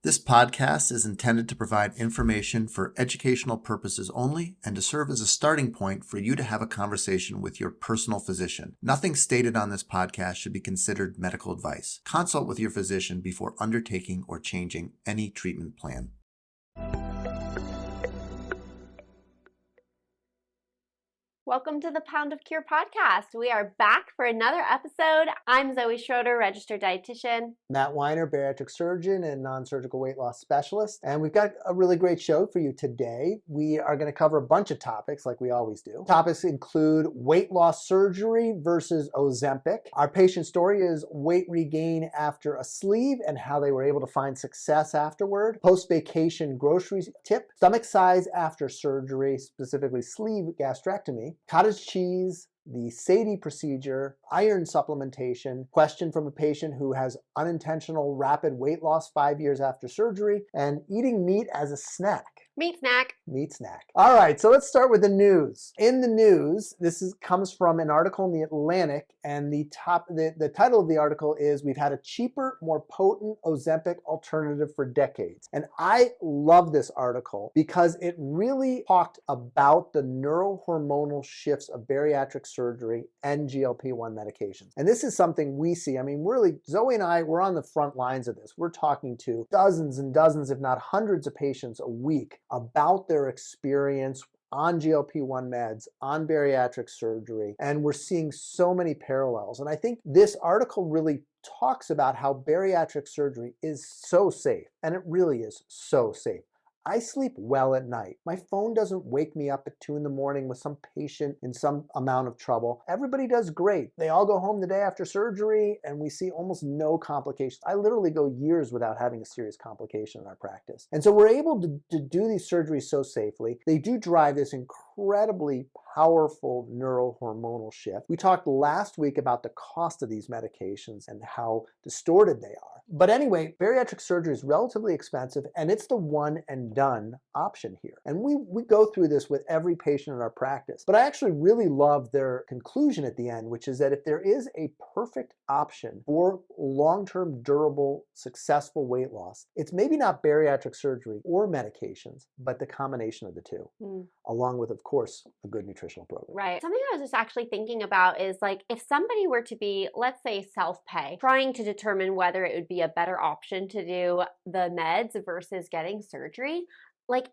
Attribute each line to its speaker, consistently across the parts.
Speaker 1: This podcast is intended to provide information for educational purposes only and to serve as a starting point for you to have a conversation with your personal physician. Nothing stated on this podcast should be considered medical advice. Consult with your physician before undertaking or changing any treatment plan.
Speaker 2: Welcome to the Pound of Cure podcast. We are back for another episode. I'm Zoe Schroeder, registered dietitian.
Speaker 3: Matt Weiner, bariatric surgeon and non-surgical weight loss specialist. And we've got a really great show for you today. We are going to cover a bunch of topics like we always do. Topics include weight loss surgery versus Ozempic. Our patient story is weight regain after a sleeve and how they were able to find success afterward. Post-vacation groceries tip, stomach size after surgery, specifically sleeve gastrectomy. Cottage cheese, the SADI procedure, iron supplementation, question from a patient who has unintentional rapid weight loss 5 years after surgery, and eating meat as a snack.
Speaker 2: Meat snack.
Speaker 3: Meat snack. All right, so let's start with the news. In the news, comes from an article in the Atlantic, and the title of the article is "We've had a cheaper, more potent Ozempic alternative for decades." And I love this article because it really talked about the neurohormonal shifts of bariatric surgery and GLP-1 medications. And this is something we see. I mean, really, Zoe and I, we're on the front lines of this. We're talking to dozens and dozens, if not hundreds of patients a week about their experience on GLP-1 meds, on bariatric surgery, and we're seeing so many parallels. And I think this article really talks about how bariatric surgery is so safe, and it really is so safe. I sleep well at night. My phone doesn't wake me up at 2 in the morning with some patient in some amount of trouble. Everybody does great. They all go home the day after surgery and we see almost no complications. I literally go years without having a serious complication in our practice. And so we're able to do these surgeries so safely. They do drive this incredibly powerful neurohormonal shift. We talked last week about the cost of these medications and how distorted they are. But anyway, bariatric surgery is relatively expensive and it's the one and done option here. And we go through this with every patient in our practice. But I actually really love their conclusion at the end, which is that if there is a perfect option for long-term, durable, successful weight loss, it's maybe not bariatric surgery or medications, but the combination of the two, along with, of course, a good nutritional program.
Speaker 2: Right. Something I was just actually thinking about is like if somebody were to be, let's say, self-pay, trying to determine whether it would be a better option to do the meds versus getting surgery, like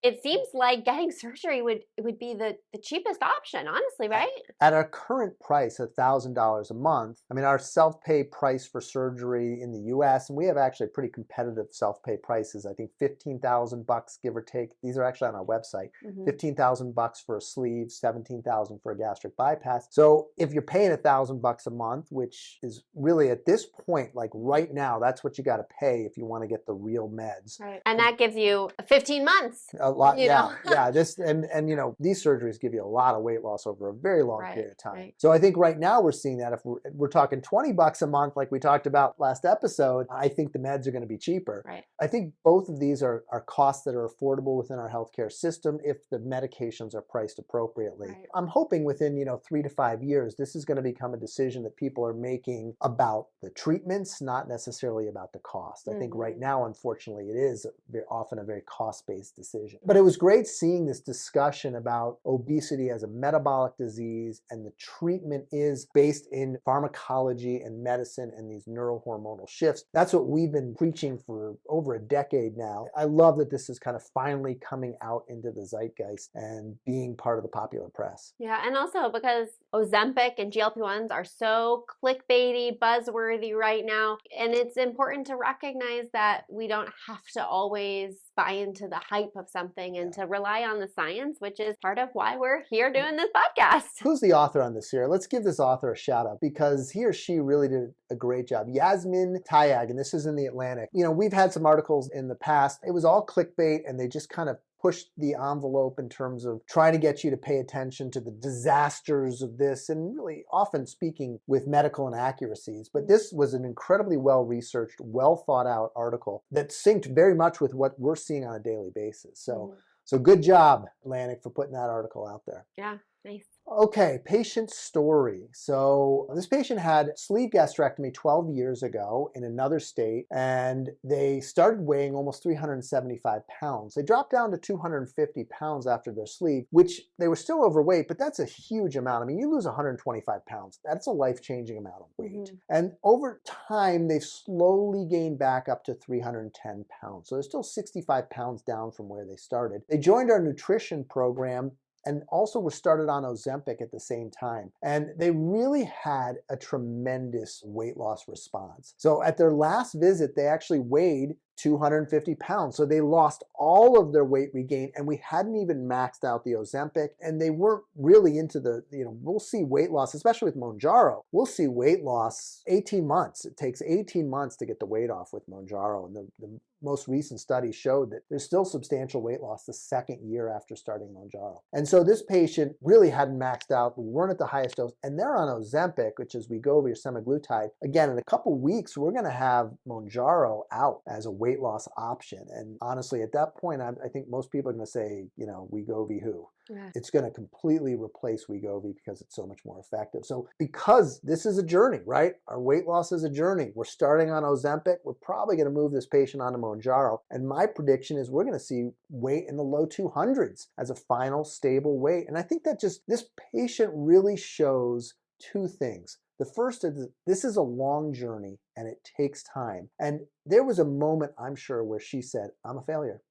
Speaker 2: it seems like getting surgery would be the cheapest option, honestly, right?
Speaker 3: At our current price, $1,000 a month, I mean, our self-pay price for surgery in the US, and we have actually pretty competitive self-pay prices, I think $15,000 give or take. These are actually on our website. $15,000 for a sleeve, $17,000 for a gastric bypass. So if you're paying $1,000 a month, which is really at this point, like right now, that's what you got to pay if you want to get the real meds.
Speaker 2: Right. And that gives you 15 months.
Speaker 3: A lot,
Speaker 2: yeah.
Speaker 3: This and you know, these surgeries give you a lot of weight loss over a very long period of time.
Speaker 2: Right.
Speaker 3: So I think right now we're seeing that if we're talking $20 a month, like we talked about last episode, I think the meds are going to be cheaper.
Speaker 2: Right.
Speaker 3: I think both of these are costs that are affordable within our healthcare system if the medications are priced appropriately.
Speaker 2: Right.
Speaker 3: I'm hoping within 3 to 5 years, this is going to become a decision that people are making about the treatments, not necessarily about the cost. I think right now, unfortunately, it is often a very cost-based decision. But it was great seeing this discussion about obesity as a metabolic disease, and the treatment is based in pharmacology and medicine and these neurohormonal shifts. That's what we've been preaching for over a decade now. I love that this is kind of finally coming out into the zeitgeist and being part of the popular press.
Speaker 2: Yeah, and also because Ozempic and GLP-1s are so clickbaity, buzzworthy right now, and it's important to recognize that we don't have to always buy into the hype of something and to rely on the science, which is part of why we're here doing this podcast.
Speaker 3: Who's the author on this here? Let's give this author a shout out because he or she really did a great job. Yasmin Tayag, and this is in the Atlantic. We've had some articles in the past. It was all clickbait and they just kind of pushed the envelope in terms of trying to get you to pay attention to the disasters of this and really often speaking with medical inaccuracies. But this was an incredibly well-researched, well-thought-out article that synced very much with what we're seeing on a daily basis. So good job, Atlantic, for putting that article out there.
Speaker 2: Yeah, nice.
Speaker 3: Okay, patient story. So this patient had sleeve gastrectomy 12 years ago in another state, and they started weighing almost 375 pounds. They dropped down to 250 pounds after their sleeve, which they were still overweight, but that's a huge amount. I mean, you lose 125 pounds. That's a life-changing amount of weight. And over time, they've slowly gained back up to 310 pounds. So they're still 65 pounds down from where they started. They joined our nutrition program and also were started on Ozempic at the same time. And they really had a tremendous weight loss response. So at their last visit, they actually weighed 250 pounds. So they lost all of their weight regain, and we hadn't even maxed out the Ozempic, and they weren't really into the, we'll see weight loss, especially with Mounjaro. We'll see weight loss 18 months. It takes 18 months to get the weight off with Mounjaro, and the most recent studies showed that there's still substantial weight loss the second year after starting Mounjaro. And so this patient really hadn't maxed out. We weren't at the highest dose, and they're on Ozempic, which is Wegovy or semaglutide. Again, in a couple weeks, we're going to have Mounjaro out as a weight loss option. And honestly, at that point, I think most people are going to say, Wegovy who? Yeah. It's going to completely replace Wegovy because it's so much more effective. So because this is a journey, right? Our weight loss is a journey. We're starting on Ozempic. We're probably going to move this patient onto Mounjaro. And my prediction is we're going to see weight in the low 200s as a final stable weight. And I think that this patient really shows two things. The first is this is a long journey and it takes time. And there was a moment, I'm sure, where she said, I'm a failure.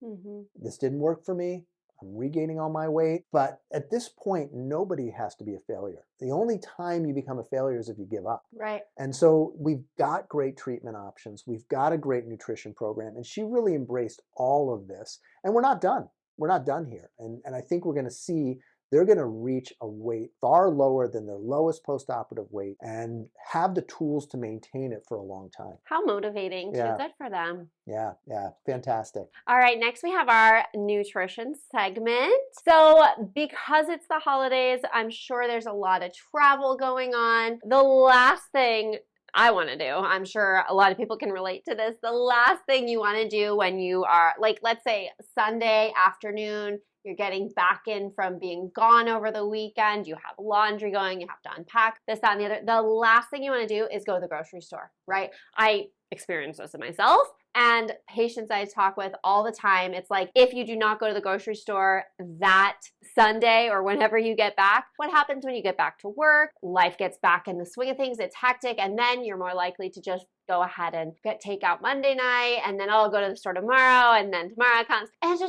Speaker 3: This didn't work for me. I'm regaining all my weight. But at this point, nobody has to be a failure. The only time you become a failure is if you give up. Right. And so we've got great treatment options. We've got a great nutrition program. And she really embraced all of this. And we're not done. We're not done here. And I think we're going to see they're going to reach a weight far lower than their lowest postoperative weight and have the tools to maintain it for a long time.
Speaker 2: How motivating. Yeah. Too good for them.
Speaker 3: Yeah, fantastic.
Speaker 2: All right, next we have our nutrition segment. So because it's the holidays, I'm sure there's a lot of travel going on. The last thing I want to do, I'm sure a lot of people can relate to this, the last thing you want to do when you are, like, let's say Sunday afternoon, you're getting back in from being gone over the weekend, you have laundry going, you have to unpack this, that, and the other. The last thing you want to do is go to the grocery store, right? I experience this myself, and patients I talk with all the time, it's like, if you do not go to the grocery store that Sunday or whenever you get back, what happens when you get back to work? Life gets back in the swing of things, it's hectic, and then you're more likely to just go ahead and get takeout Monday night, and then I'll go to the store tomorrow, and then tomorrow comes, and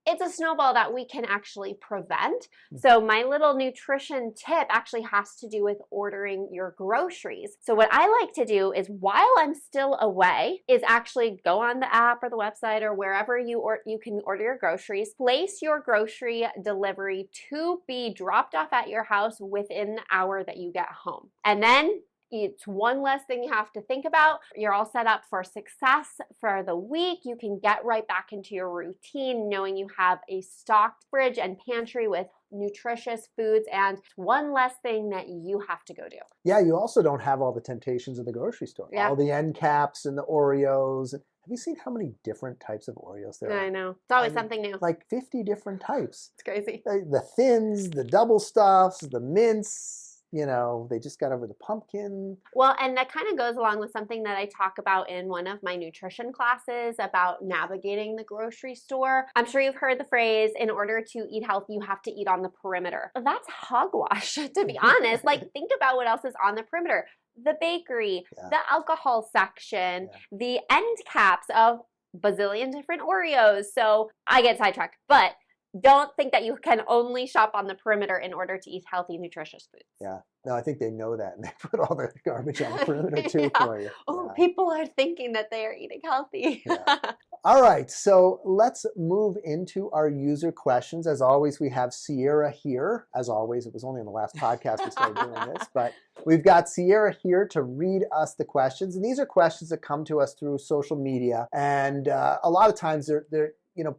Speaker 2: it's a snowball that we can actually prevent. So my little nutrition tip actually has to do with ordering your groceries. So what I like to do is, while I'm still away, is actually go on the app or the website or wherever you can order your groceries, place your grocery delivery to be dropped off at your house within the hour that you get home. And then it's one less thing you have to think about. You're all set up for success for the week. You can get right back into your routine knowing you have a stocked fridge and pantry with nutritious foods, and one less thing that you have to go do.
Speaker 3: Yeah, you also don't have all the temptations of the grocery store. Yeah. All the end caps and the Oreos. Have you seen how many different types of Oreos there are?
Speaker 2: I know. It's always something new.
Speaker 3: Like 50 different types.
Speaker 2: It's crazy.
Speaker 3: The thins, the double stuffs, the mints. They just got over the pumpkin.
Speaker 2: Well, and that kind of goes along with something that I talk about in one of my nutrition classes about navigating the grocery store. I'm sure you've heard the phrase, in order to eat healthy, you have to eat on the perimeter. That's hogwash, to be honest. Like, think about what else is on the perimeter. The bakery, the alcohol section, the end caps of bazillion different Oreos. So I get sidetracked, but don't think that you can only shop on the perimeter in order to eat healthy, nutritious foods.
Speaker 3: Yeah. No, I think they know that, and they put all the garbage on the perimeter too for you.
Speaker 2: Oh, people are thinking that they are eating healthy.
Speaker 3: All right, so let's move into our user questions. As always, we have Sierra here. As always, it was only in the last podcast we started doing this, but we've got Sierra here to read us the questions. And these are questions that come to us through social media. And a lot of times they're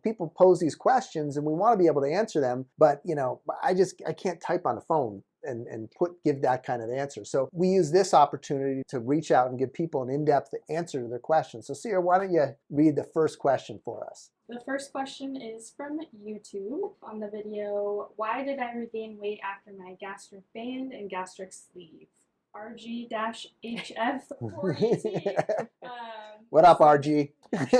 Speaker 3: people pose these questions and we want to be able to answer them, but I can't type on the phone and give that kind of answer. So we use this opportunity to reach out and give people an in-depth answer to their questions. So Sierra, why don't you read the first question for us?
Speaker 4: The first question is from YouTube on the video, why did I regain weight after my gastric band and gastric sleeve? RG-HF418.
Speaker 3: What up, RG?
Speaker 4: Great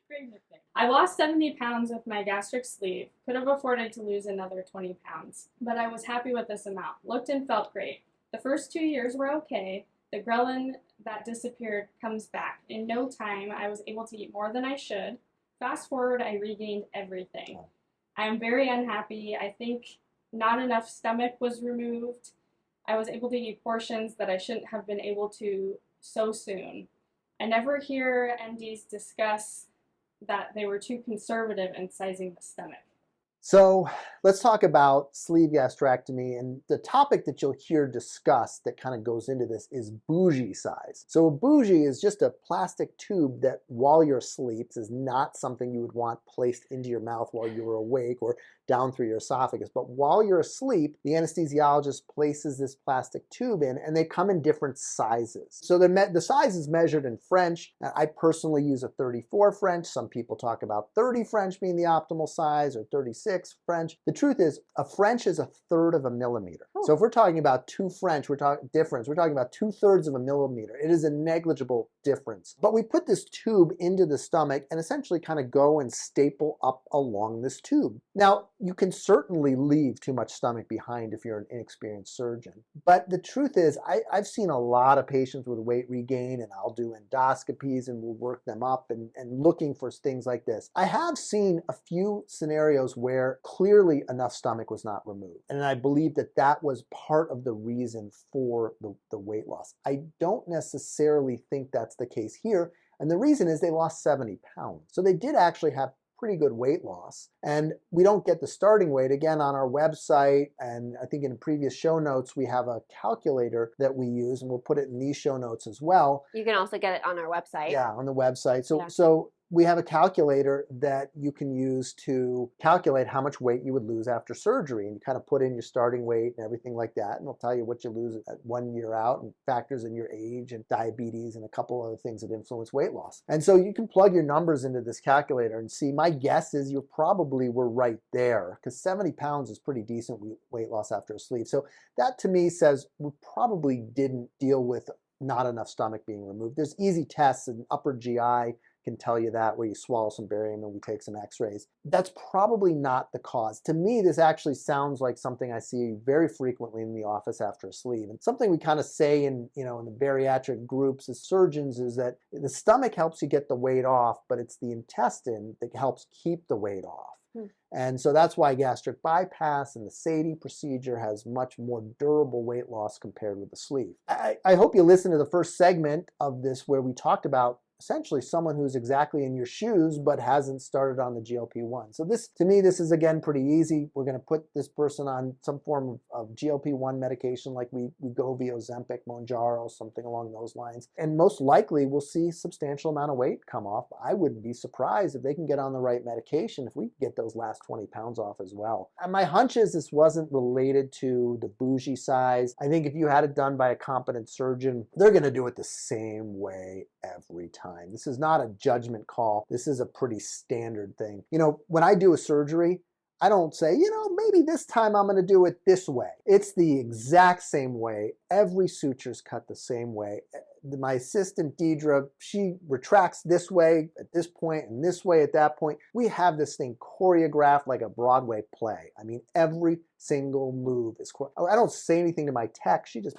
Speaker 4: nickname. I lost 70 pounds with my gastric sleeve. Could have afforded to lose another 20 pounds, but I was happy with this amount. Looked and felt great. The first 2 years were okay. The ghrelin that disappeared comes back. In no time, I was able to eat more than I should. Fast forward, I regained everything. I am very unhappy. I think not enough stomach was removed. I was able to eat portions that I shouldn't have been able to so soon. I never hear MDs discuss that they were too conservative in sizing the stomach.
Speaker 3: So let's talk about sleeve gastrectomy, and the topic that you'll hear discussed that kind of goes into this is bougie size. So a bougie is just a plastic tube that while you're asleep is not something you would want placed into your mouth while you're awake or down through your esophagus. But while you're asleep, the anesthesiologist places this plastic tube in, and they come in different sizes. So the size is measured in French. I personally use a 34 French. Some people talk about 30 French being the optimal size, or 36 French. The truth is, a French is 1/3 of a millimeter.
Speaker 2: Oh.
Speaker 3: So if we're talking about 2 French, we're talking about 2/3 of a millimeter. It is a negligible difference. But we put this tube into the stomach and essentially kind of go and staple up along this tube. Now, you can certainly leave too much stomach behind if you're an inexperienced surgeon. But the truth is, I've seen a lot of patients with weight regain, and I'll do endoscopies and we'll work them up and looking for things like this. I have seen a few scenarios where clearly enough stomach was not removed. And I believe that that was part of the reason for the weight loss. I don't necessarily think that's the case here. And the reason is they lost 70 pounds. So they did actually have pretty good weight loss. And we don't get the starting weight. Again, on our website, and I think in previous show notes, we have a calculator that we use, and we'll put it in these show notes as well.
Speaker 2: You can also get it on our website.
Speaker 3: Yeah, on the website. So,
Speaker 2: Yeah.
Speaker 3: so we have a calculator that you can use to calculate how much weight you would lose after surgery. And you kind of put in your starting weight and everything like that. And it'll tell you what you lose at 1 year out, and factors in your age and diabetes and a couple other things that influence weight loss. And so you can plug your numbers into this calculator and see. My guess is you probably were right there, because 70 pounds is pretty decent weight loss after a sleeve. So that to me says we probably didn't deal with not enough stomach being removed. There's easy tests, and upper GI can tell you that, where you swallow some barium and we take some x-rays. That's probably not the cause. To me, this actually sounds like something I see very frequently in the office after a sleeve. And something we kind of say in the bariatric groups as surgeons is that the stomach helps you get the weight off, but it's the intestine that helps keep the weight off. And so that's why gastric bypass and the SADI procedure has much more durable weight loss compared with the sleeve. I hope you listened to the first segment of this where we talked about essentially someone who's exactly in your shoes but hasn't started on the GLP-1. So this, to me, this is again pretty easy. We're going to put this person on some form of GLP-1 medication like Wegovy, Ozempic, Mounjaro, something along those lines. And most likely we'll see a substantial amount of weight come off. I wouldn't be surprised if they can get on the right medication if we get those last 20 pounds off as well. And my hunch is this wasn't related to the bougie size. I think if you had it done by a competent surgeon, they're going to do it the same way every time. This is not a judgment call. This is a pretty standard thing. When I do a surgery, I don't say, maybe this time I'm going to do it this way. It's the exact same way. Every suture's cut the same way. My assistant, Deidre, she retracts this way at this point and this way at that point. We have this thing choreographed like a Broadway play. I mean, every single move is I don't say anything to my tech. She just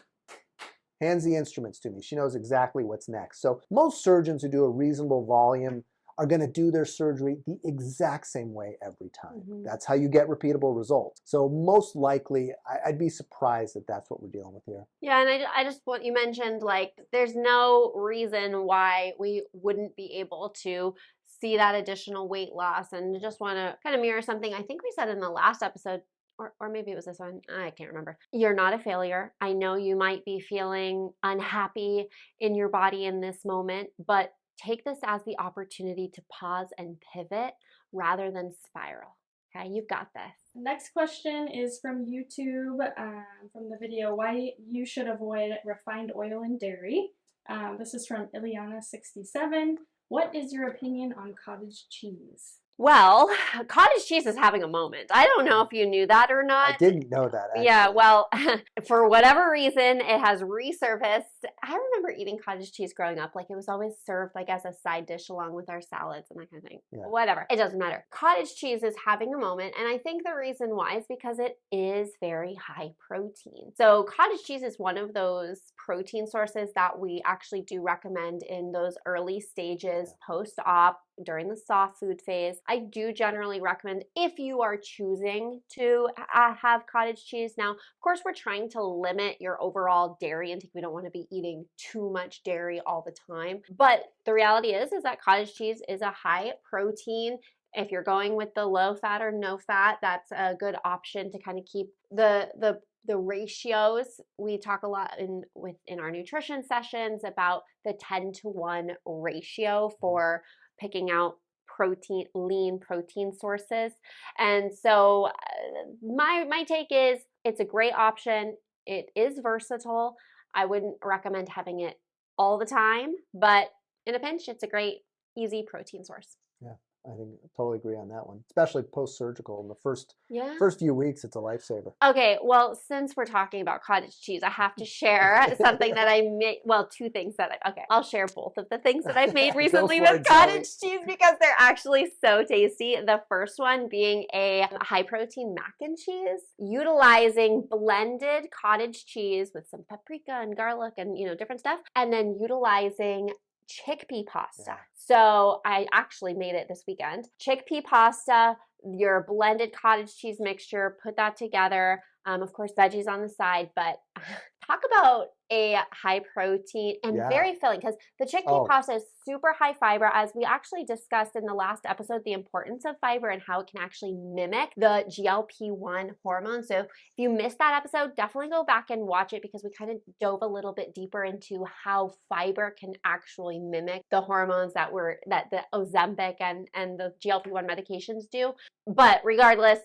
Speaker 3: hands the instruments to me. She knows exactly what's next. So most surgeons who do a reasonable volume are going to do their surgery the exact same way every time. That's how you get repeatable results. So most likely, I'd be surprised that that's what we're dealing with here.
Speaker 2: Yeah, and I just, what you mentioned, like, there's no reason why we wouldn't be able to see that additional weight loss. And just want to kind of mirror something I think we said in the last episode, or maybe it was this one, I can't remember. You're not a failure. I know you might be feeling unhappy in your body in this moment, but take this as the opportunity to pause and pivot rather than spiral. Okay, you've got this.
Speaker 4: Next question is from YouTube, from the video, Why You Should Avoid Refined Oil and Dairy. This is from Ileana67. What is your opinion on cottage cheese?
Speaker 2: Well, cottage cheese is having a moment. I don't know if you knew that or not.
Speaker 3: I didn't know that, actually.
Speaker 2: Yeah, well, for whatever reason, it has resurfaced. I remember eating cottage cheese growing up. Like, it was always served like as a side dish along with our salads and that kind of thing.
Speaker 3: Yeah.
Speaker 2: Whatever. It doesn't matter. Cottage cheese is having a moment, and I think the reason why is because it is very high protein. So cottage cheese is one of those protein sources that we actually do recommend in those early stages post-op, during the soft food phase. I do generally recommend if you are choosing to have cottage cheese. Now, of course, we're trying to limit your overall dairy intake. We don't want to be eating too much dairy all the time. But the reality is that cottage cheese is a high protein. If you're going with the low fat or no fat, that's a good option to kind of keep the ratios. We talk a lot in our nutrition sessions about the 10-to-1 ratio for picking out lean protein sources. And so my take is it's a great option. It is versatile. I wouldn't recommend having it all the time, but in a pinch, it's a great, easy protein source.
Speaker 3: Yeah, I think I totally agree on that one, especially post-surgical. In the first few weeks, it's a lifesaver.
Speaker 2: Okay, well, since we're talking about cottage cheese, I have to share something that I made. Well, two things I'll share both of the things that I've made recently with cottage cheese because they're actually so tasty. The first one being a high protein mac and cheese, utilizing blended cottage cheese with some paprika and garlic and, different stuff, and then utilizing chickpea pasta. Yeah. So I actually made it this weekend. Chickpea pasta, your blended cottage cheese mixture, put that together. Of course, veggies on the side, but talk about a high protein and very filling, because the chickpea pasta is super high fiber. As we actually discussed in the last episode, the importance of fiber and how it can actually mimic the GLP-1 hormone. So if you missed that episode, definitely go back and watch it, because we kind of dove a little bit deeper into how fiber can actually mimic the hormones that the Ozempic and the GLP-1 medications do. But regardless,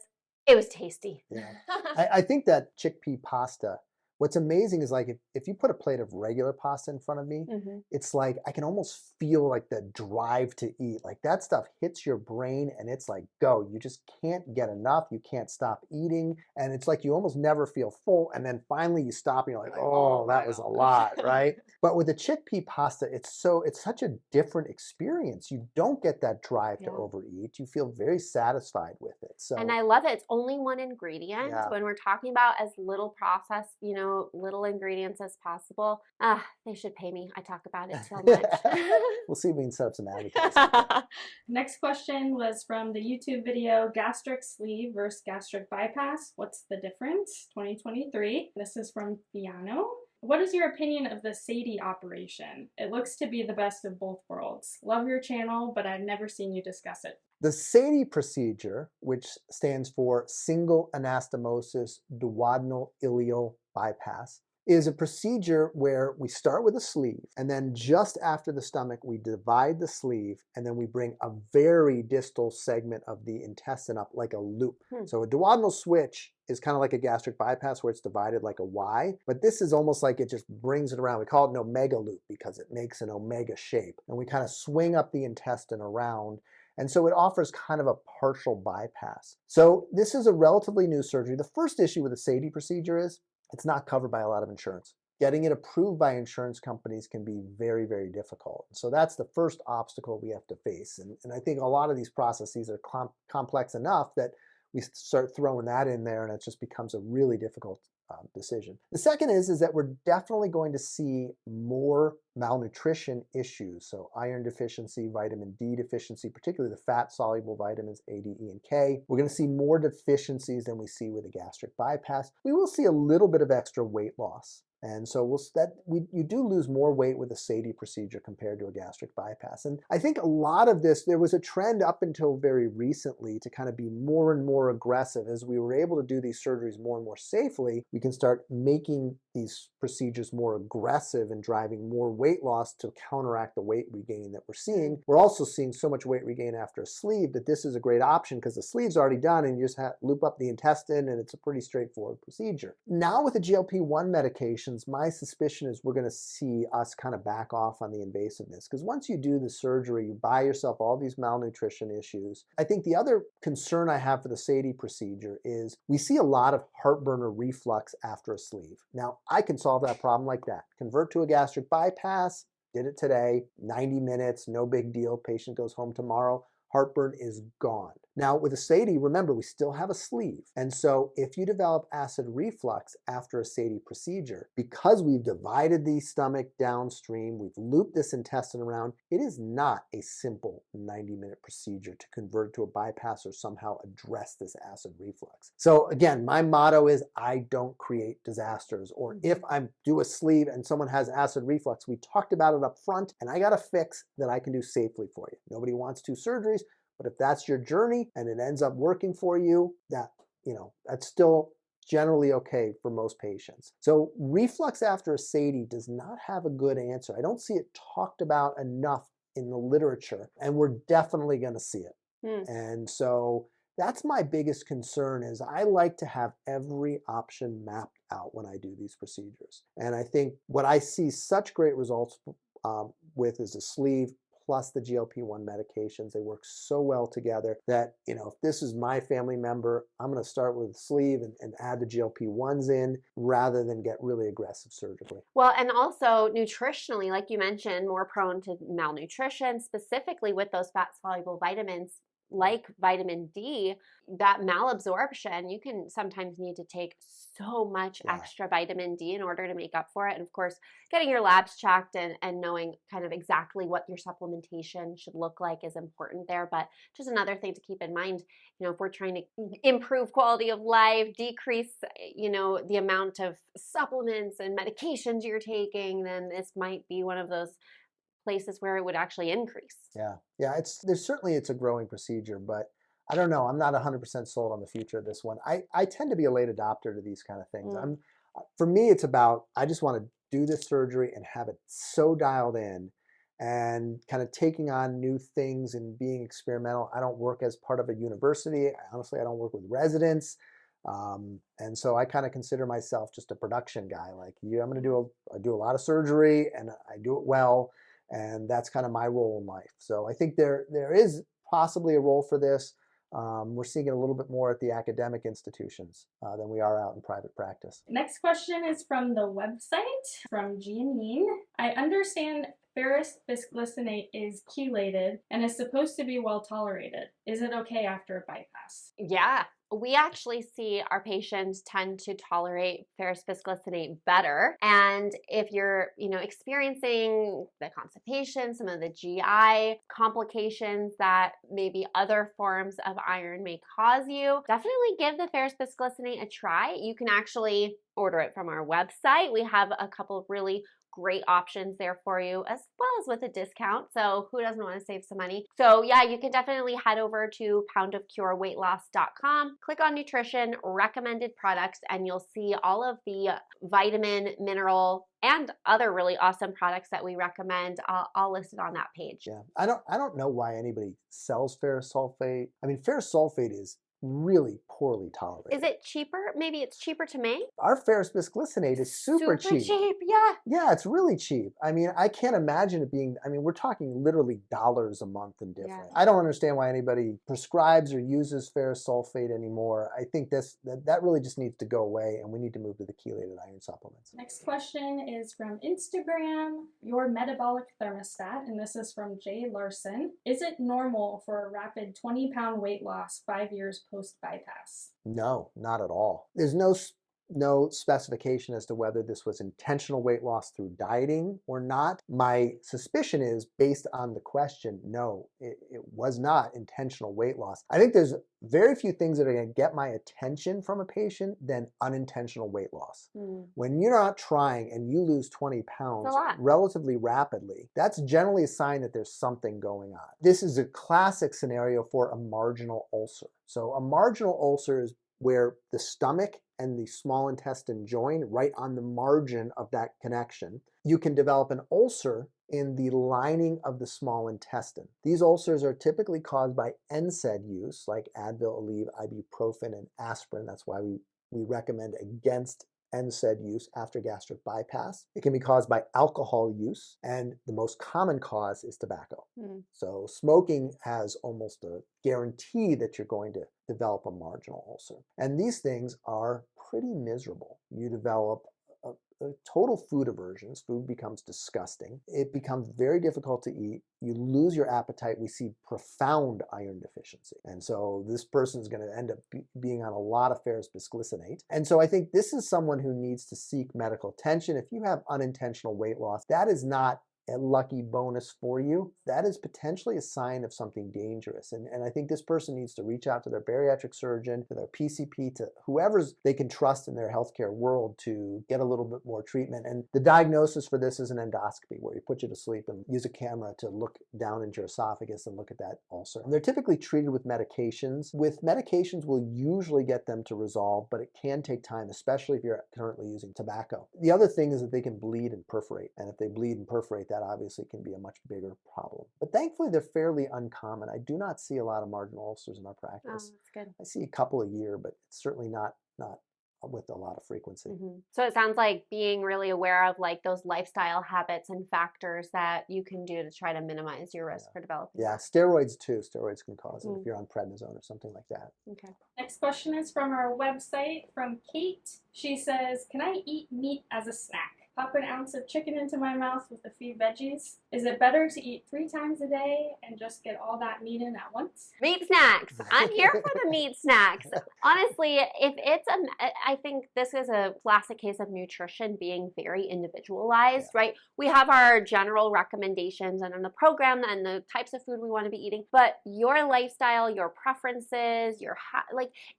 Speaker 2: it was tasty.
Speaker 3: Yeah. I think that chickpea pasta, what's amazing is, like, if you put a plate of regular pasta in front of me, it's like I can almost feel like the drive to eat. Like, that stuff hits your brain and it's like, go. You just can't get enough. You can't stop eating. And it's like you almost never feel full. And then finally you stop and you're like, oh, that was a lot, right? But with the chickpea pasta, it's such a different experience. You don't get that drive to overeat. You feel very satisfied with it. So,
Speaker 2: and I love it. It's only one ingredient. When we're talking about as little processed, little ingredients as possible. They should pay me. I talk about it so much.
Speaker 3: We'll see if we can set up some advertising.
Speaker 4: Next question was from the YouTube video, gastric sleeve versus gastric bypass. What's the difference? 2023. This is from Piano. What is your opinion of the SADI operation? It looks to be the best of both worlds. Love your channel, but I've never seen you discuss it.
Speaker 3: The SADI procedure, which stands for single anastomosis duodenal ileal bypass, is a procedure where we start with a sleeve, and then just after the stomach, we divide the sleeve, and then we bring a very distal segment of the intestine up like a loop. So a duodenal switch is kind of like a gastric bypass where it's divided like a Y, but this is almost like it just brings it around. We call it an omega loop because it makes an omega shape, and we kind of swing up the intestine around. And so it offers kind of a partial bypass. So this is a relatively new surgery. The first issue with the SADI procedure is it's not covered by a lot of insurance. Getting it approved by insurance companies can be very, very difficult. So that's the first obstacle we have to face. And I think a lot of these processes are complex enough that we start throwing that in there and it just becomes a really difficult decision. The second is that we're definitely going to see more malnutrition issues. So iron deficiency, vitamin D deficiency, particularly the fat-soluble vitamins A, D, E, and K. We're going to see more deficiencies than we see with a gastric bypass. We will see a little bit of extra weight loss. And so you do lose more weight with a SADI procedure compared to a gastric bypass. And I think a lot of this, there was a trend up until very recently to kind of be more and more aggressive. As we were able to do these surgeries more and more safely, we can start making these procedures more aggressive and driving more weight loss to counteract the weight regain that we're seeing. We're also seeing so much weight regain after a sleeve that this is a great option because the sleeve's already done and you just loop up the intestine, and it's a pretty straightforward procedure. Now with the GLP-1 medications, my suspicion is we're going to see us kind of back off on the invasiveness, because once you do the surgery, you buy yourself all these malnutrition issues. I think the other concern I have for the SADI procedure is we see a lot of heartburn or reflux after a sleeve. Now, I can solve that problem like that. Convert to a gastric bypass, did it today, 90 minutes, no big deal, patient goes home tomorrow, heartburn is gone. Now with a SADI, remember, we still have a sleeve. And so if you develop acid reflux after a SADI procedure, because we've divided the stomach downstream, we've looped this intestine around, it is not a simple 90-minute procedure to convert to a bypass or somehow address this acid reflux. So again, my motto is I don't create disasters. Or if I do a sleeve and someone has acid reflux, we talked about it up front, and I got a fix that I can do safely for you. Nobody wants 2 surgeries. But if that's your journey and it ends up working for you, that's still generally okay for most patients. So reflux after a SADI does not have a good answer. I don't see it talked about enough in the literature, and we're definitely going to see it. And so that's my biggest concern, is I like to have every option mapped out when I do these procedures. And I think what I see such great results with is the sleeve plus the GLP-1 medications. They work so well together that, if this is my family member, I'm going to start with sleeve and add the GLP-1s in rather than get really aggressive surgically.
Speaker 2: Well, and also nutritionally, like you mentioned, more prone to malnutrition, specifically with those fat-soluble vitamins like vitamin D. That malabsorption, you can sometimes need to take so much extra vitamin D in order to make up for it. And of course, getting your labs checked and knowing kind of exactly what your supplementation should look like is important there. But just another thing to keep in mind, if we're trying to improve quality of life, decrease, the amount of supplements and medications you're taking, then this might be one of those places where it would actually increase.
Speaker 3: Yeah, it's a growing procedure, but I don't know. I'm not 100% sold on the future of this one. I tend to be a late adopter to these kind of things. For me, it's about, I just want to do this surgery and have it so dialed in and kind of taking on new things and being experimental. I don't work as part of a university. Honestly, I don't work with residents. And so I kind of consider myself just a production guy. Like I do a lot of surgery and I do it well. And that's kind of my role in life. So I think there is possibly a role for this. We're seeing it a little bit more at the academic institutions than we are out in private practice.
Speaker 4: Next question is from the website, from Jeanine. I understand Ferrous bisglycinate is chelated and is supposed to be well tolerated. Is it okay after a bypass?
Speaker 2: Yeah. We actually see our patients tend to tolerate ferrous bisglycinate better. And if you're, experiencing the constipation, some of the GI complications that maybe other forms of iron may cause you, definitely give the ferrous bisglycinate a try. You can actually order it from our website. We have a couple of really great options there for you, as well as with a discount. So who doesn't want to save some money? So yeah, you can definitely head over to poundofcureweightloss.com, click on nutrition, recommended products, and you'll see all of the vitamin, mineral, and other really awesome products that we recommend, all listed on that page.
Speaker 3: Yeah, I don't know why anybody sells ferrous sulfate. I mean, ferrous sulfate is really poorly tolerated.
Speaker 2: Is it cheaper? Maybe it's cheaper to make?
Speaker 3: Our ferrous bisglycinate is super cheap.
Speaker 2: Yeah.
Speaker 3: Yeah, it's really cheap. I mean, I can't imagine it being, we're talking literally dollars a month and different. Yeah. I don't understand why anybody prescribes or uses ferrous sulfate anymore. I think that really just needs to go away, and we need to move to the chelated iron supplements.
Speaker 4: Next question is from Instagram, your metabolic thermostat, and this is from Jay Larson. Is it normal for a rapid 20-pound weight loss 5 years post-bypass?
Speaker 3: No, not at all. There's no specification as to whether this was intentional weight loss through dieting or not. My suspicion is, based on the question, no, it was not intentional weight loss. I think there's very few things that are going to get my attention from a patient than unintentional weight loss. When you're not trying and you lose 20 pounds relatively rapidly, that's generally a sign that there's something going on. This is a classic scenario for a marginal ulcer. So a marginal ulcer is where the stomach and the small intestine join right on the margin of that connection, you can develop an ulcer in the lining of the small intestine. These ulcers are typically caused by NSAID use, like Advil, Aleve, ibuprofen, and aspirin. That's why we recommend against NSAID use after gastric bypass. It can be caused by alcohol use, and the most common cause is tobacco. So smoking has almost a guarantee that you're going to develop a marginal ulcer. And these things are pretty miserable. You develop a total food aversions. Food becomes disgusting. It becomes very difficult to eat. You lose your appetite. We see profound iron deficiency. And so this person's going to end up being on a lot of Ferrous Bisglycinate. And so I think this is someone who needs to seek medical attention. If you have unintentional weight loss, that is not a lucky bonus for you. That is potentially a sign of something dangerous. And I think this person needs to reach out to their bariatric surgeon, to their PCP, to whoever's they can trust in their healthcare world to get a little bit more treatment. And the diagnosis for this is an endoscopy, where you put you to sleep and use a camera to look down into your esophagus and look at that ulcer. And they're typically treated with medications. With medications, we'll usually get them to resolve, but it can take time, especially if you're currently using tobacco. The other thing is that they can bleed and perforate. And if they bleed and perforate, that obviously can be a much bigger problem. But thankfully, they're fairly uncommon. I do not see a lot of marginal ulcers in our practice.
Speaker 2: Oh, that's good.
Speaker 3: I see a couple a year, but it's certainly not with a lot of frequency.
Speaker 2: So it sounds like being really aware of like those lifestyle habits and factors that you can do to try to minimize your risk for developing.
Speaker 3: Yeah, steroids too. Steroids can cause it if you're on prednisone or something like that.
Speaker 2: Okay.
Speaker 4: Next question is from our website from Kate. She says, can I eat meat as a snack? Pop an ounce of chicken into my mouth with a few veggies. Is it better to eat 3 times a day and just get all that meat in at once?
Speaker 2: Meat snacks. I'm here for the meat snacks. Honestly, if it's I think this is a classic case of nutrition being very individualized, right? We have our general recommendations and on the program and the types of food we want to be eating, but your lifestyle, your preferences,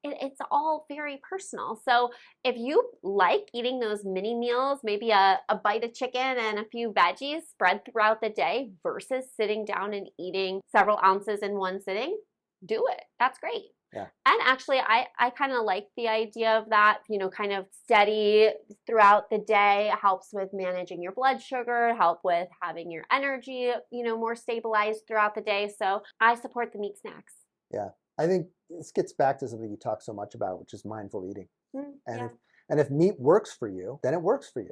Speaker 2: it's all very personal. So if you like eating those mini meals, maybe a bite of chicken and a few veggies spread throughout the day versus sitting down and eating several ounces in one sitting, do it. That's great.
Speaker 3: Yeah.
Speaker 2: And actually, I kind of like the idea of that, kind of steady throughout the day. It helps with managing your blood sugar, help with having your energy, more stabilized throughout the day. So I support the meat snacks.
Speaker 3: Yeah. I think this gets back to something you talk so much about, which is mindful eating. And if meat works for you, then it works for you.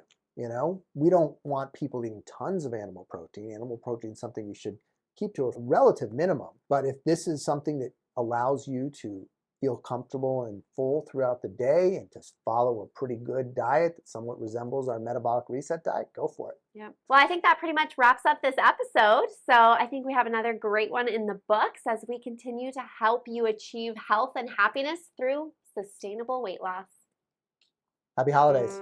Speaker 3: We don't want people eating tons of animal protein. Animal protein is something you should keep to a relative minimum. But if this is something that allows you to feel comfortable and full throughout the day and to follow a pretty good diet that somewhat resembles our metabolic reset diet, go for it.
Speaker 2: Yeah. Well, I think that pretty much wraps up this episode. So I think we have another great one in the books as we continue to help you achieve health and happiness through sustainable weight loss.
Speaker 3: Happy holidays.